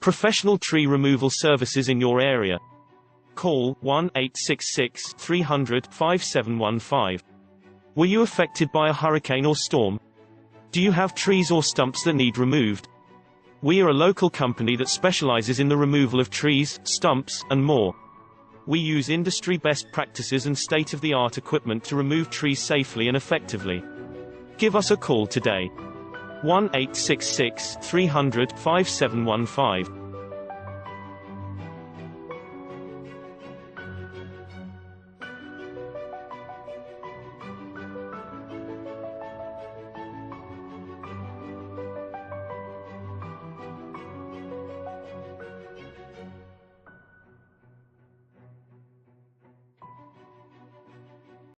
Professional tree removal services in your area. Call 1-866-300-5715. Were you affected by a hurricane or storm? Do you have trees or stumps that need removed? We are a local company that specializes in the removal of trees, stumps, and more. We use industry best practices and state-of-the-art equipment to remove trees safely and effectively. Give us a call today. 1-866-300-5715.